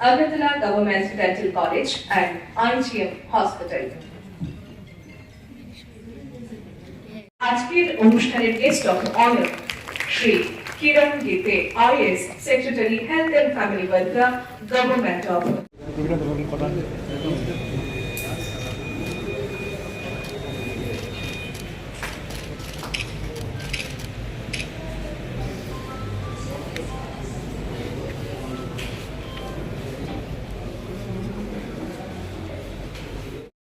Agartala Government Dental College and IGM Hospital. আজকের অনুষ্ঠানের guest of honour Shri Kiran Gite IAS secretary health and family welfare government of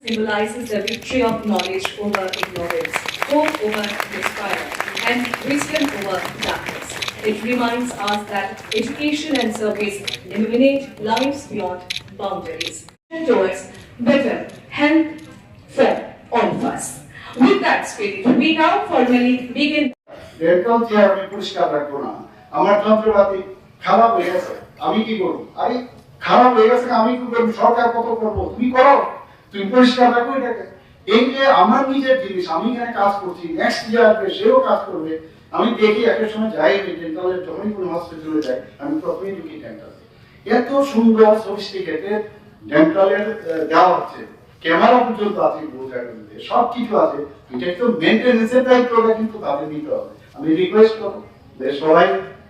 symbolizes the victory of knowledge over ignorance, hope over despair, and wisdom over darkness. It reminds us that education and service illuminate lives beyond boundaries, towards better health for all of us. With that spirit, we now formally begin. dental chair আমি পরিষ্কার রাখবো না, আমার যন্ত্রপাতি খারাপ হয়ে গেছে, আমি কি করব? আরে খারাপ হয়ে গেছে, আমি কি করব? সরকার কত করবো, তুমি করো, তুমি পরিষ্কার রাখো এটাকে। এই যে আমার নিজের জিনিস, আমি এখানে কাজ করছি, নেক্সট যে আসবে সেও কাজ করবে। আমি দেখি একটা সময় যাই ডেন্টালের, যখনই কোনো হসপিটালে যাই আমি প্রথমেই ঢুকি ডেন্টাল। এত সুন্দর সফিস্টিকেটেড ডেন্টালের দেওয়া হচ্ছে, ক্যামেরা পর্যন্ত আছে, বোঝার মধ্যে সব কিছু আছে। এটা একটু মেনটেন্যান্সের দায়িত্বটা কিন্তু তাদের নিতে হবে। আমি রিকোয়েস্ট করবো যে সবাই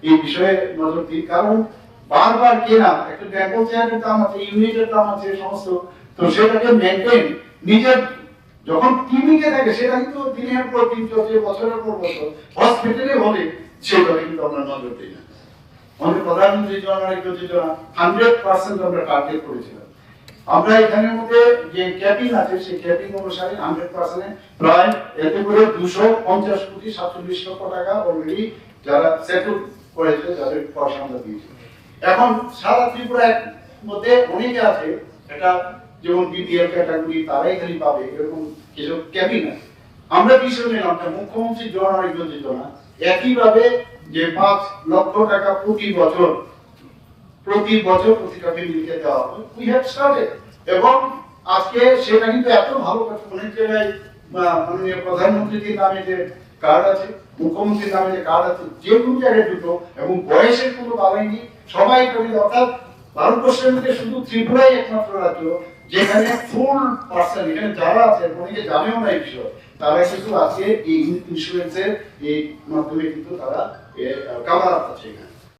এই বিষয়ে নজর দিন, কারণ বারবার কেনা একটা ডেন্টাল চেয়ারের দাম আছে, ইউনিটের দাম আছে, সমস্ত, তো সেটাকে মেনটেন নিজের যখন ক্লিনিকে থাকে সেটা কিন্তু দিনের পর দিন চলছে, বছরের পর বছর। হসপিটালে হলে সেভাবে কিন্তু আমরা নজর দিই না। আমাদের প্রধানমন্ত্রী জন আরোগ্য যোজনা 100% আমরা টার্গেট করেছিলাম। আমরা এখানের মধ্যে যে ক্যাপিং আছে সেই ক্যাপিং অনুসারে 100% প্রায় এতে করে 250 কোটি 47 লক্ষ টাকা অলরেডি যারা সেটেল করেছে, যাদের পয়সা আমরা দিয়েছি। এখন সারা ত্রিপুরার মধ্যে অনেকে আছে, এটা যেমন বিপিএল ক্যাটাগরি তারাই খালি পাবে এরকম কিছু ক্যাবিন আছে। আমরা বিষয় নিলাম মুখ্যমন্ত্রী জন আরোগ্য যোজনা একইভাবে যে 5 লক্ষ টাকা প্রতি বছর প্রতিটা ফ্যামিলিকে দেওয়া হবে, উই হ্যাভ স্টার্টেড। এবং আজকে সেটা কিন্তু এত ভালো কাজ, অনেক জায়গায় মাননীয় প্রধানমন্ত্রীর নামে যে কার্ড আছে, মুখ্যমন্ত্রীর নামে যে কার্ড আছে, যে কোনো জায়গায় দুটো, এবং বয়সের কোনো বাধাই নেই, সবাই কবি। অর্থাৎ ভারতবর্ষের মধ্যে শুধু ত্রিপুরাই একমাত্র রাজ্য যেখানে ফুল পার্সন, এখানে যারা আছে অনেকে জানেও না এই বিষয়, তারা কিন্তু আজকে এই ইন্স্যুরেন্সের এই মাধ্যমে কিন্তু তারা কাভার আপ আছে।